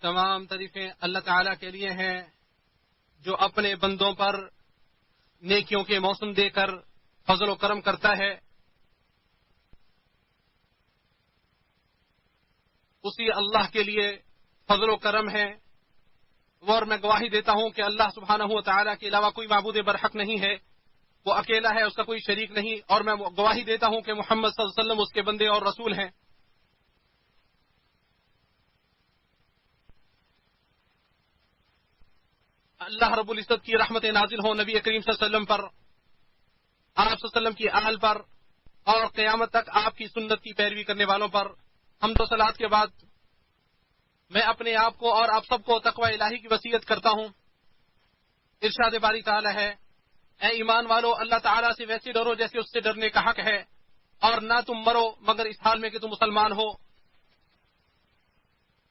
تمام تعریفیں اللہ تعالیٰ کے لیے ہیں جو اپنے بندوں پر نیکیوں کے موسم دے کر فضل و کرم کرتا ہے. اسی اللہ کے لیے فضل و کرم ہے. اور میں گواہی دیتا ہوں کہ اللہ سبحانہ و تعالیٰ کے علاوہ کوئی معبود برحق نہیں ہے. وہ اکیلا ہے، اس کا کوئی شریک نہیں. اور میں گواہی دیتا ہوں کہ محمد صلی اللہ علیہ وسلم اس کے بندے اور رسول ہیں. اللہ رب العزت کی رحمت نازل ہو نبی کریم صلی اللہ علیہ وسلم پر، آپ صلی اللہ علیہ وسلم کی آل پر، اور قیامت تک آپ کی سنت کی پیروی کرنے والوں پر. حمد و صلات کے بعد میں اپنے آپ کو اور آپ سب کو تقوی الہی کی وصیت کرتا ہوں. ارشاد باری تعالی ہے، اے ایمان والو، اللہ تعالیٰ سے ویسے ڈرو جیسے اس سے ڈرنے کا حق ہے، اور نہ تم مرو مگر اس حال میں کہ تم مسلمان ہو.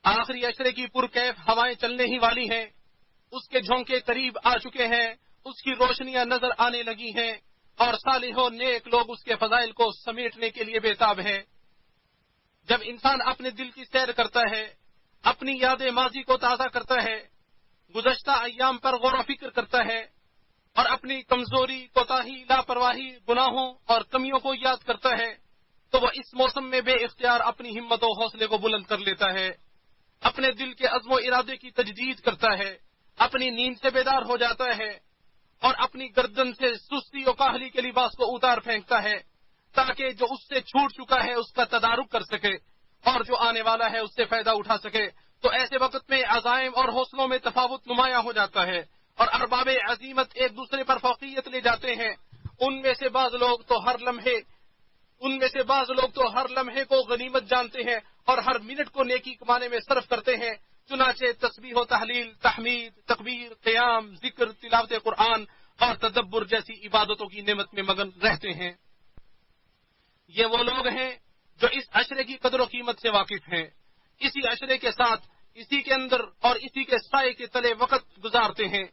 آخری عشرے کی پرکیف ہوائیں چلنے ہی والی ہیں، اس کے جھونکے قریب آ چکے ہیں، اس کی روشنیاں نظر آنے لگی ہیں، اور صالح و نیک لوگ اس کے فضائل کو سمیٹنے کے لیے بےتاب ہیں. جب انسان اپنے دل کی سیر کرتا ہے، اپنی یاد ماضی کو تازہ کرتا ہے، گزشتہ ایام پر غور و فکر کرتا ہے، اور اپنی کمزوری، کوتاہی، لاپرواہی، گناہوں اور کمیوں کو یاد کرتا ہے، تو وہ اس موسم میں بے اختیار اپنی ہمت و حوصلے کو بلند کر لیتا ہے، اپنے دل کے عزم و ارادے کی تجدید کرتا ہے، اپنی نیند سے بیدار ہو جاتا ہے، اور اپنی گردن سے سستی و کاہلی کے لباس کو اتار پھینکتا ہے، تاکہ جو اس سے چھوٹ چکا ہے اس کا تدارک کر سکے، اور جو آنے والا ہے اس سے فائدہ اٹھا سکے. تو ایسے وقت میں عزائم اور حوصلوں میں تفاوت نمایاں ہو جاتا ہے، اور ارباب عزیمت ایک دوسرے پر فوقیت لے جاتے ہیں. ان میں سے بعض لوگ تو ہر لمحے کو غنیمت جانتے ہیں اور ہر منٹ کو نیکی کمانے میں صرف کرتے ہیں. چنانچہ تسبیح و تحلیل، تحمید، تکبیر، قیام، ذکر، تلاوت قرآن اور تدبر جیسی عبادتوں کی نعمت میں مگن رہتے ہیں. یہ وہ لوگ ہیں جو اس عشرے کی قدر و قیمت سے واقف ہیں، اسی عشرے کے ساتھ، اسی کے اندر اور اسی کے سائے کے تلے وقت گزارتے ہیں،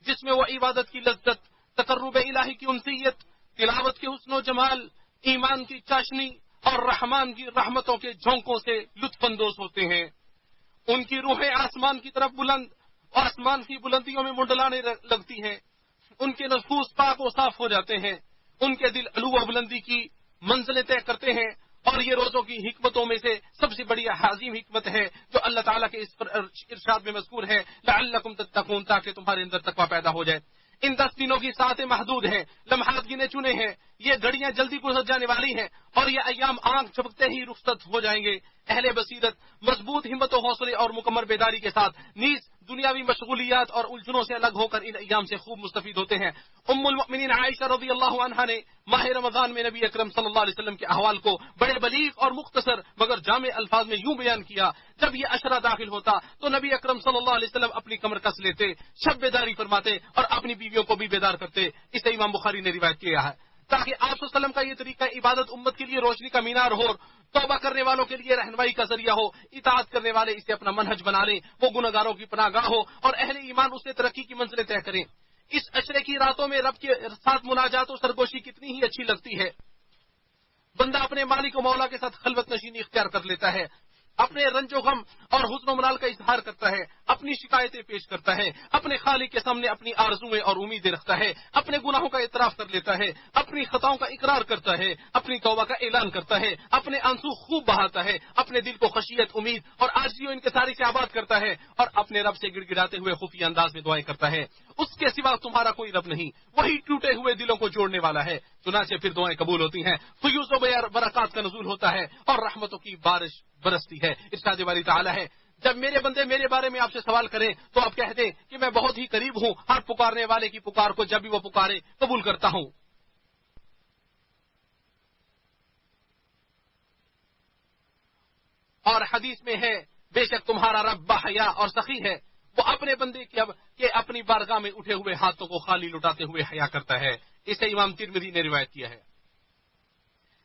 جس میں وہ عبادت کی لذت، تقرب الہی کی انسیت، تلاوت کے حسن و جمال، ایمان کی چاشنی اور رحمان کی رحمتوں کے جھونکوں سے لطف اندوز ہوتے ہیں. ان کی روحیں آسمان کی طرف بلند اور آسمان کی بلندیوں میں منڈلانے لگتی ہیں. ان کے نفوس پاک و صاف ہو جاتے ہیں، ان کے دل علو و بلندی کی منزلیں طے کرتے ہیں. اور یہ روزوں کی حکمتوں میں سے سب سے بڑی عظیم حکمت ہے جو اللہ تعالیٰ کے اس پر ارشاد میں مذکور ہے، لعلکم تتقون، تاکہ تمہارے اندر تقوی پیدا ہو جائے. ان 10 دنوں کی ساعتیں محدود ہیں، لمحات گنے چنے ہیں، یہ گھڑیاں جلدی گزر جانے والی ہیں، اور یہ ایام آنکھ جھپکتے ہی رخصت ہو جائیں گے. اہل بصیرت مضبوط ہمت و حوصلے اور مکمل بیداری کے ساتھ نیز دنیاوی مشغولیات اور الجھنوں سے الگ ہو کر ان ایام سے خوب مستفید ہوتے ہیں. ام المؤمنین عائشہ رضی اللہ عنہا نے ماہ رمضان میں نبی اکرم صلی اللہ علیہ وسلم کے احوال کو بڑے بلیغ اور مختصر مگر جامع الفاظ میں یوں بیان کیا، جب یہ عشرہ داخل ہوتا تو نبی اکرم صلی اللہ علیہ وسلم اپنی کمر کس لیتے، شب بیداری فرماتے اور اپنی بیویوں کو بھی بیدار کرتے. اسے امام بخاری نے روایت کیا ہے، تاکہ آپ صلی اللہ علیہ وسلم کا یہ طریقہ عبادت امت کے لیے روشنی کا مینار ہو، توبہ کرنے والوں کے لیے رہنمائی کا ذریعہ ہو، اطاعت کرنے والے اسے اپنا منہج بنا لیں، وہ گنہگاروں کی پناہ گاہ ہو، اور اہل ایمان اسے ترقی کی منزلیں طے کریں. اس عشرے کی راتوں میں رب کے ساتھ مناجات و سرگوشی کتنی ہی اچھی لگتی ہے. بندہ اپنے مالک و مولا کے ساتھ خلوت نشینی اختیار کر لیتا ہے، اپنے رنج و غم اور حزن و ملال کا اظہار کرتا ہے، اپنی شکایتیں پیش کرتا ہے، اپنے خالق کے سامنے اپنی آرزویں اور امیدیں رکھتا ہے، اپنے گناہوں کا اعتراف کر لیتا ہے، اپنی خطاؤں کا اقرار کرتا ہے، اپنی توبہ کا اعلان کرتا ہے، اپنے آنسو خوب بہاتا ہے، اپنے دل کو خشیت، امید اور عاجزی و انکساری سے آباد کرتا ہے، اور اپنے رب سے گڑ گڑاتے ہوئے خفیہ انداز میں دعائیں کرتا ہے. اس کے سوا تمہارا کوئی رب نہیں، وہی ٹوٹے ہوئے دلوں کو جوڑنے والا ہے. چنانچہ پھر دعائیں قبول ہوتی ہیں، فیوز و برکات کا نزول ہوتا ہے، اور رحمتوں کی بارش برستی ہے. ارشاد باری تعالی ہے، جب میرے بندے میرے بارے میں آپ سے سوال کریں تو آپ کہہ دیں کہ میں بہت ہی قریب ہوں، ہر پکارنے والے کی پکار کو جب بھی وہ پکارے قبول کرتا ہوں. اور حدیث میں ہے، بے شک تمہارا رب باحیا اور سخی ہے، وہ اپنے بندے کے اپنی بارگاہ میں اٹھے ہوئے ہاتھوں کو خالی لٹاتے ہوئے حیا کرتا ہے. اسے امام ترمذی نے روایت کیا ہے.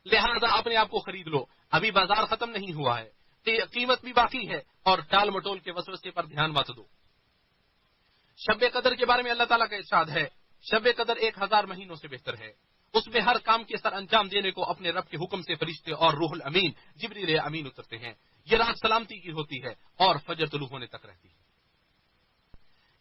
لہذا اپنے آپ کو خرید لو، ابھی بازار ختم نہیں ہوا ہے، قیمت بھی باقی ہے، اور ٹال مٹول کے وسوسے پر دھیان مت دو. شب قدر کے بارے میں اللہ تعالیٰ کا ارشاد ہے، شب قدر 1000 مہینوں سے بہتر ہے، اس میں ہر کام کے سر انجام دینے کو اپنے رب کے حکم سے فرشتے اور روح الامین جبریل امین اترتے ہیں. یہ رات سلامتی کی ہوتی ہے اور فجر طلوع ہونے تک رہتی ہے۔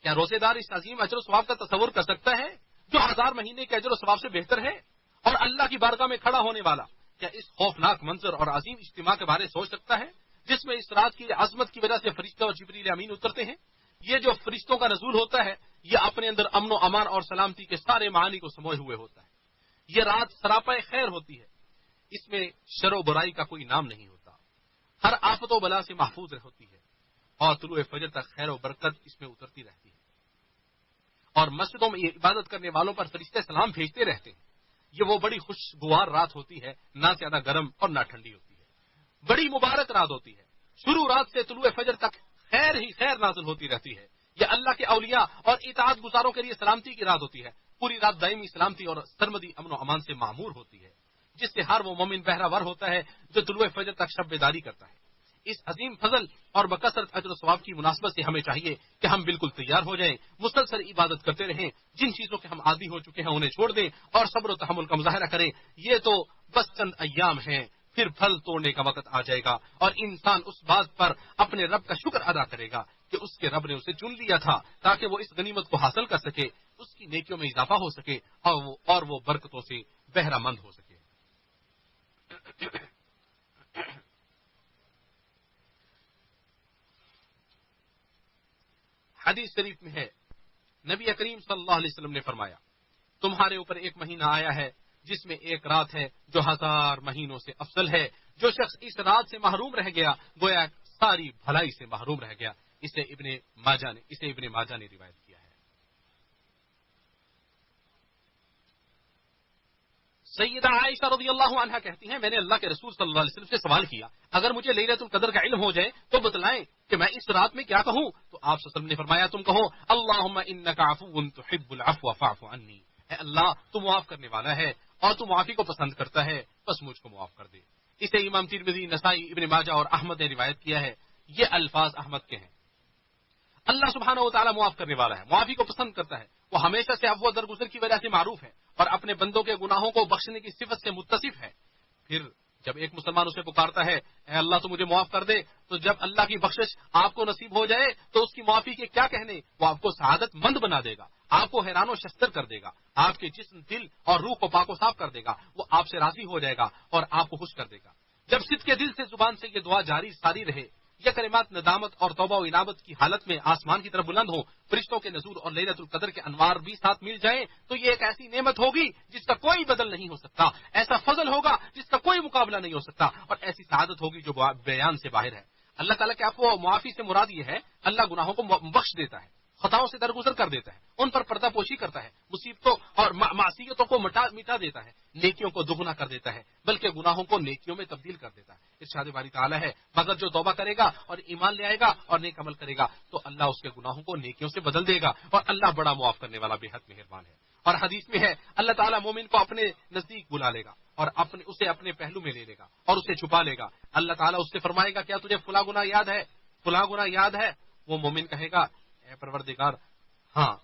کیا روزے دار اس عظیم اجر و ثواب کا تصور کر سکتا ہے جو 1000 مہینے کے اجر و ثواب سے بہتر ہے؟ اور اللہ کی بارگاہ میں کھڑا ہونے والا کیا اس خوفناک منظر اور عظیم اجتماع کے بارے سوچ سکتا ہے جس میں اس رات کی عظمت کی وجہ سے فرشتے اور جبریل امین اترتے ہیں؟ یہ جو فرشتوں کا نزول ہوتا ہے یہ اپنے اندر امن و امان اور سلامتی کے سارے معانی کو سموئے ہوئے ہوتا ہے۔ یہ رات سراپا خیر ہوتی ہے، اس میں شر و برائی کا کوئی نام نہیں ہوتا، ہر آفت و بلا سے محفوظ ہوتی ہے اور طلوع فجر تک خیر و برکت اس میں اترتی رہتی ہے، اور مسجدوں میں یہ عبادت کرنے والوں پر فرشتے سلام بھیجتے رہتے ہیں۔ یہ وہ بڑی خوشگوار رات ہوتی ہے، نہ زیادہ گرم اور نہ ٹھنڈی ہوتی ہے، بڑی مبارک رات ہوتی ہے۔ شروع رات سے طلوع فجر تک خیر ہی خیر نازل ہوتی رہتی ہے۔ یہ اللہ کے اولیاء اور اطاعت گزاروں کے لیے سلامتی کی رات ہوتی ہے۔ پوری رات دائمی سلامتی اور سرمدی امن و امان سے معمور ہوتی ہے، جس سے ہر وہ مومن بہرہ ہوتا ہے جو طلوع فجر تک شب بیداری کرتا ہے۔ اس عظیم فضل اور بکثرت اجر و ثواب کی مناسبت سے ہمیں چاہیے کہ ہم بالکل تیار ہو جائیں، مسلسل عبادت کرتے رہیں، جن چیزوں کے ہم عادی ہو چکے ہیں انہیں چھوڑ دیں اور صبر و تحمل کا مظاہرہ کریں۔ یہ تو بس چند ایام ہیں، پھر پھل توڑنے کا وقت آ جائے گا اور انسان اس بات پر اپنے رب کا شکر ادا کرے گا کہ اس کے رب نے اسے چن لیا تھا تاکہ وہ اس غنیمت کو حاصل کر سکے، اس کی نیکیوں میں اضافہ ہو سکے اور وہ برکتوں سے بہرہ مند ہو سکے۔ حدیث شریف میں ہے، نبی کریم صلی اللہ علیہ وسلم نے فرمایا، تمہارے اوپر ایک مہینہ آیا ہے جس میں ایک رات ہے جو 1000 مہینوں سے افضل ہے۔ جو شخص اس رات سے محروم رہ گیا گویا ساری بھلائی سے محروم رہ گیا۔ اسے ابن ماجہ نے روایت کیا ہے۔ سیدہ عائشہ رضی اللہ عنہا کہتی ہیں، میں نے اللہ کے رسول صلی اللہ علیہ وسلم سے سوال کیا، اگر مجھے لیلۃ القدر کا علم ہو جائے تو بتلائیں کہ میں اس رات میں کیا کہوں؟ تو آپ صلی اللہ علیہ وسلم نے فرمایا، تم کہو اللہم انک عفو تحب العفو فاعف عنی، اے اللہ تو معاف کرنے والا ہے اور تو معافی کو پسند کرتا ہے، بس مجھ کو معاف کر دے۔ اسے امام ترمذی، نسائی، ابن ماجہ اور احمد نے روایت کیا ہے۔ یہ الفاظ احمد کے ہیں۔ اللہ سبحانہ و تعالیٰ معاف کرنے والا ہے، معافی کو پسند کرتا ہے، وہ ہمیشہ سے عفو درگزر کی وجہ سے معروف ہے اور اپنے بندوں کے گناہوں کو بخشنے کی صفت سے متصف ہے۔ پھر جب ایک مسلمان اسے پکارتا ہے، اے اللہ تو مجھے معاف کر دے، تو جب اللہ کی بخشش آپ کو نصیب ہو جائے تو اس کی معافی کے کیا کہنے، وہ آپ کو سعادت مند بنا دے گا، آپ کو حیران و شستر کر دے گا، آپ کے جسم، دل اور روح کو پاک و صاف کر دے گا، وہ آپ سے راضی ہو جائے گا اور آپ کو خوش کر دے گا۔ جب صدق کے دل سے زبان سے یہ دعا جاری ساری رہے، یہ کلمات ندامت اور توبہ و انابت کی حالت میں آسمان کی طرف بلند ہوں، فرشتوں کے نزول اور لیلۃ القدر کے انوار بھی ساتھ مل جائیں، تو یہ ایک ایسی نعمت ہوگی جس کا کوئی بدل نہیں ہو سکتا، ایسا فضل ہوگا جس کا کوئی مقابلہ نہیں ہو سکتا، اور ایسی سعادت ہوگی جو بیان سے باہر ہے۔ اللہ تعالیٰ کے عفو و معافی سے مراد یہ ہے، اللہ گناہوں کو بخش دیتا ہے، خطاؤں سے درگزر کر دیتا ہے، ان پر پردہ پوشی کرتا ہے، مصیبتوں اور معصیتوں کو مٹا دیتا ہے، نیکیوں کو دگنا کر دیتا ہے، بلکہ گناہوں کو نیکیوں میں تبدیل کر دیتا ہے۔ ارشاد باری تعالیٰ ہے، مگر جو توبہ کرے گا اور ایمان لے آئے گا اور نیک عمل کرے گا تو اللہ اس کے گناہوں کو نیکیوں سے بدل دے گا، اور اللہ بڑا معاف کرنے والا بے حد مہربان ہے۔ اور حدیث میں ہے، اللہ تعالیٰ مومن کو اپنے نزدیک بلا لے گا اور اسے اپنے پہلو میں لے لے گا اور اسے چھپا لے گا۔ اللہ تعالیٰ اس سے فرمائے گا، کیا تجھے فلاں گناہ یاد ہے؟ فلاں گناہ یاد ہے؟ وہ مومن کہے گا، اے پروردگار ہاں۔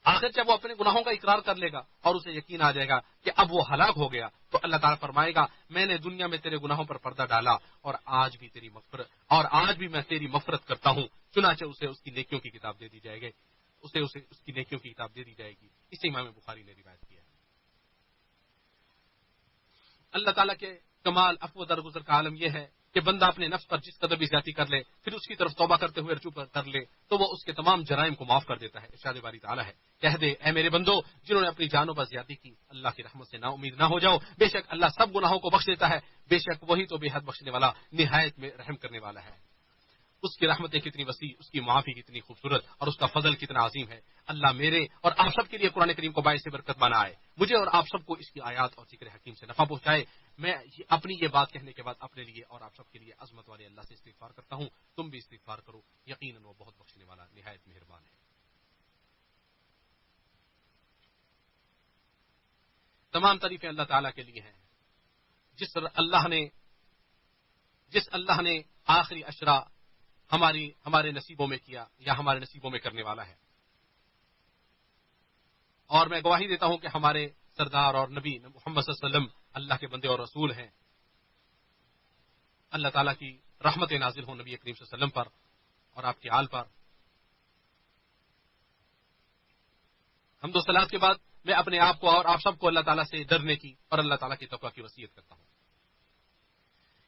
آخر جب وہ اپنے گناہوں کا اقرار کر لے گا اور اسے یقین آ جائے گا کہ اب وہ ہلاک ہو گیا، تو اللہ تعالیٰ فرمائے گا، میں نے دنیا میں تیرے گناہوں پر پردہ ڈالا اور آج بھی میں تیری مغفرت کرتا ہوں۔ چنانچہ اسے اس کی نیکیوں کی کتاب دے دی جائے گی، اسے اس کی نیکیوں کی کتاب دے دی جائے گی۔ اسے امام بخاری نے روایت کیا ہے۔ اللہ تعالیٰ کے کمال عفو درگزر کا عالم یہ ہے کہ بندہ اپنے نفس پر جس قدر بھی زیادتی کر لے، پھر اس کی طرف توبہ کرتے ہوئے رجوع کر لے تو وہ اس کے تمام جرائم کو معاف کر دیتا ہے۔ ارشاد باری تعالیٰ ہے، کہہ دے اے میرے بندو جنہوں نے اپنی جانوں پر زیادتی کی، اللہ کی رحمت سے نا امید نہ ہو جاؤ، بے شک اللہ سب گناہوں کو بخش دیتا ہے، بے شک وہی تو بے حد بخشنے والا، نہایت میں رحم کرنے والا ہے۔ اس کی رحمتیں کتنی وسیع، اس کی معافی کتنی خوبصورت اور اس کا فضل کتنا عظیم ہے۔ اللہ میرے اور آپ سب کے لیے قرآن کریم کو باعث برکت بنائے، مجھے اور آپ سب کو اس کی آیات اور ذکر حکیم سے نفع پہنچائے۔ میں اپنی یہ بات کہنے کے بعد اپنے لیے اور آپ سب کے لیے عظمت والے اللہ سے استغفار کرتا ہوں، تم بھی استغفار کرو، یقیناً وہ بہت بخشنے والا نہایت مہربان ہے۔ تمام تعریفیں اللہ تعالیٰ کے لیے ہیں، جس اللہ نے آخری اشرا ہمارے نصیبوں میں کیا یا ہمارے نصیبوں میں کرنے والا ہے۔ اور میں گواہی دیتا ہوں کہ ہمارے سردار اور نبی محمد صلی اللہ علیہ وسلم اللہ کے بندے اور رسول ہیں۔ اللہ تعالیٰ کی رحمت نازل ہو نبی کریم صلی اللہ علیہ وسلم پر اور آپ کے آل پر۔ حمد و صلات کے بعد میں اپنے آپ کو اور آپ سب کو اللہ تعالیٰ سے ڈرنے کی اور اللہ تعالیٰ کی تقویٰ کی وصیت کرتا ہوں۔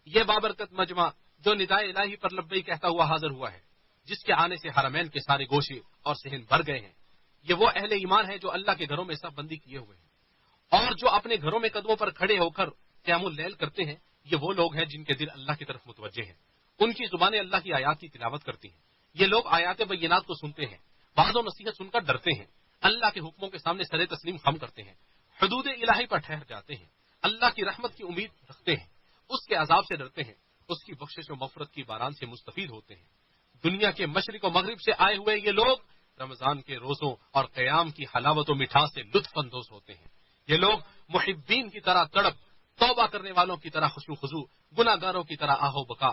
یہ بابرکت مجمع جو ندائے الہی پر لبیک کہتا ہوا حاضر ہوا ہے، جس کے آنے سے حرمین کے سارے گوشے اور صحن بھر گئے ہیں، یہ وہ اہل ایمان ہیں جو اللہ کے گھروں میں سب بندی کیے ہوئے ہیں، اور جو اپنے گھروں میں قدموں پر کھڑے ہو کر قیام اللیل کرتے ہیں، یہ وہ لوگ ہیں جن کے دل اللہ کی طرف متوجہ ہیں، ان کی زبانیں اللہ کی آیات کی تلاوت کرتی ہیں، یہ لوگ آیات بینات کو سنتے ہیں، وعظ و نصیحت سن کر ڈرتے ہیں، اللہ کے حکموں کے سامنے سر تسلیم خم کرتے ہیں، حدود الہی پر ٹھہر جاتے ہیں، اللہ کی رحمت کی امید رکھتے ہیں، اس کے عذاب سے ڈرتے ہیں، اس کی بخشش و مغفرت کی باران سے مستفید ہوتے ہیں۔ دنیا کے مشرق و مغرب سے آئے ہوئے یہ لوگ رمضان کے روزوں اور قیام کی حلاوت و مٹھاس سے لطف اندوز ہوتے ہیں۔ یہ لوگ محبین کی طرح تڑپ، توبہ کرنے والوں کی طرح خشوع خضوع، گناہ گاروں کی طرح آہ و بکا،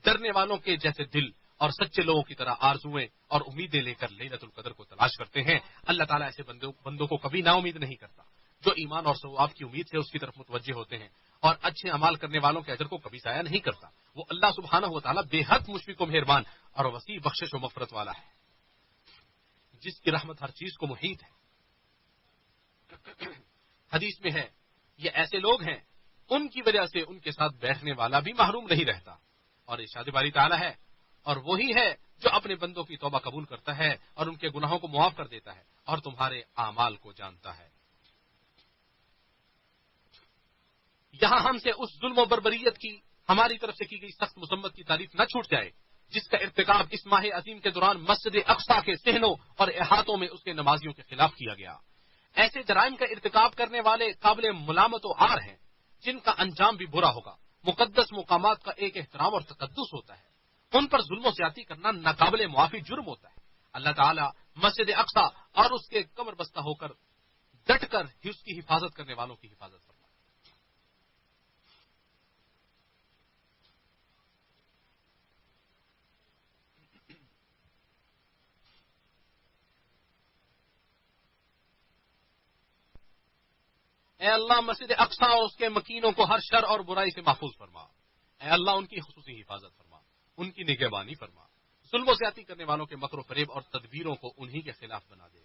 ڈرنے والوں کے جیسے دل اور سچے لوگوں کی طرح آرزویں اور امیدیں لے کر لیلۃ القدر کو تلاش کرتے ہیں۔ اللہ تعالیٰ ایسے بندوں کو کبھی نا امید نہیں کرتا، جو ایمان اور ثواب کی امید سے اس کی طرف متوجہ ہوتے ہیں، اور اچھے اعمال کرنے والوں کے اجر کو کبھی ضائع نہیں کرتا۔ وہ اللہ سبحانہ و تعالیٰ بے حد مشفق و مہربان اور وسیع بخشش و مغفرت والا ہے، جس کی رحمت ہر چیز کو محیط ہے۔ حدیث میں ہے، یہ ایسے لوگ ہیں ان کی وجہ سے ان کے ساتھ بیٹھنے والا بھی محروم نہیں رہتا، اور ارشاد باری تعالیٰ ہے، اور وہی ہے جو اپنے بندوں کی توبہ قبول کرتا ہے اور ان کے گناہوں کو معاف کر دیتا ہے اور تمہارے اعمال کو جانتا ہے۔ یہاں ہم سے اس ظلم و بربریت کی ہماری طرف سے کی گئی سخت مذمت کی تعریف نہ چھوٹ جائے جس کا ارتکاب اس ماہ عظیم کے دوران مسجد اقصیٰ کے صحنوں اور احاطوں میں اس کے نمازیوں کے خلاف کیا گیا۔ ایسے جرائم کا ارتکاب کرنے والے قابل ملامت و عار ہیں جن کا انجام بھی برا ہوگا۔ مقدس مقامات کا ایک احترام اور تقدس ہوتا ہے، ان پر ظلم و زیادتی کرنا ناقابل معافی جرم ہوتا ہے۔ اللہ تعالیٰ مسجد اقصیٰ اور اس کے کمر بستہ ہو کر ڈٹ کر اس کی حفاظت کرنے والوں کی حفاظت فرمائے۔ اے اللہ مسجد اقصیٰ اور اس کے مکینوں کو ہر شر اور برائی سے محفوظ فرما۔ اے اللہ ان کی خصوصی حفاظت فرما، ان کی نگہبانی فرما، ظلم و زیادتی کرنے والوں کے مکر و فریب اور تدبیروں کو انہی کے خلاف بنا دے۔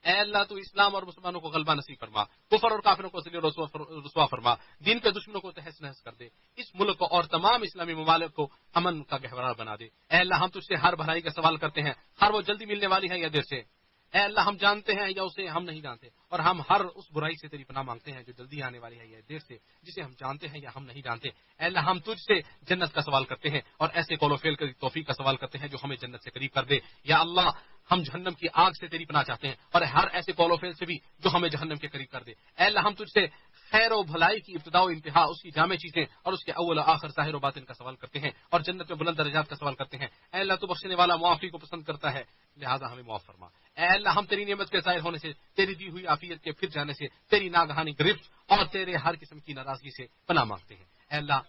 اے اللہ تو اسلام اور مسلمانوں کو غلبہ نصیب فرما، کفر اور کافروں کو ذلیل رسوا فرما، دین کے دشمنوں کو تہس نہس کر دے، اس ملک کو اور تمام اسلامی ممالک کو امن کا گہوارہ بنا دے۔ اے اللہ ہم تجھ سے ہر بھلائی کا سوال کرتے ہیں، ہر وہ جلدی ملنے والی ہے یا دیر سے۔ اے اللہ ہم جانتے ہیں یا اسے ہم نہیں جانتے، اور ہم ہر اس برائی سے تیری پناہ مانگتے ہیں جو جلدی آنے والی ہے یا دیر سے، جسے ہم جانتے ہیں یا ہم نہیں جانتے۔ اے اللہ ہم تجھ سے جنت کا سوال کرتے ہیں اور ایسے قول و فعل کی توفیق کا سوال کرتے ہیں جو ہمیں جنت سے قریب کر دے۔ یا اللہ ہم جہنم کی آگ سے تیری پناہ چاہتے ہیں اور ہر ایسے قول و فعل سے بھی جو ہمیں جہنم کے قریب کر دے۔ اے اللہ ہم تجھ سے خیر و بھلائی کی ابتدا و انتہا، اس کی جامع چیزیں اور اس کے اول و آخر ظاہر و باطن کا سوال کرتے ہیں، اور جنت میں بلند درجات کا سوال کرتے ہیں۔ اے اللہ تو بخشنے والا معافی کو پسند کرتا ہے، لہذا ہمیں معاف فرما۔ اے اللہ ہم تیری نعمت کے ظاہر ہونے سے، تیری دی ہوئی عافیت کے پھر جانے سے، تیری ناگہانی گرفت اور تیرے ہر قسم کی ناراضگی سے پناہ مانگتے ہیں۔ اے اللہ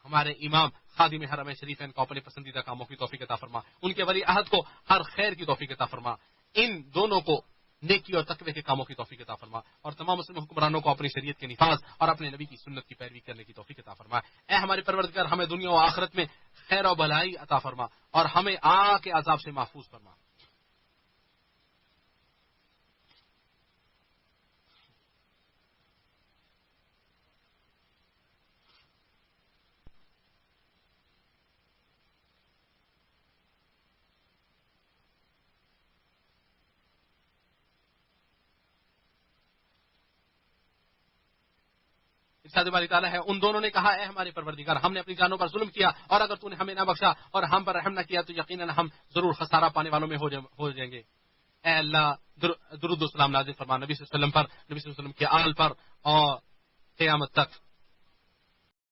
ہمارے امام خادم حرمین شریفین کو اپنے پسندیدہ کاموں کی توفیق عطا فرما، ان کے ولی عہد کو ہر خیر کی توفیق عطا فرما، ان دونوں کو نیکی اور تقوی کے کاموں کی توفیق عطا فرما، اور تمام مسلم حکمرانوں کو اپنی شریعت کے نفاذ اور اپنے نبی کی سنت کی پیروی کرنے کی توفیق عطا فرما۔ اے ہمارے پروردگار ہمیں دنیا و آخرت میں خیر و بھلائی عطا فرما اور ہمیں آگ کے عذاب سے محفوظ فرما۔ ارشاد باری تعالیٰ ہے، ان دونوں نے کہا، اے ہمارے پروردگار ہم نے اپنی جانوں پر ظلم کیا، اور اگر تو نے ہمیں نہ بخشا اور ہم پر رحم نہ کیا تو یقیناً ہم ضرور خسارہ پانے والوں میں ہو جائیں گے۔ اے اللہ درود و سلام نازل فرما نبی صلی اللہ علیہ وسلم پر، نبی صلی اللہ علیہ وسلم کے آل پر، اور قیامت تک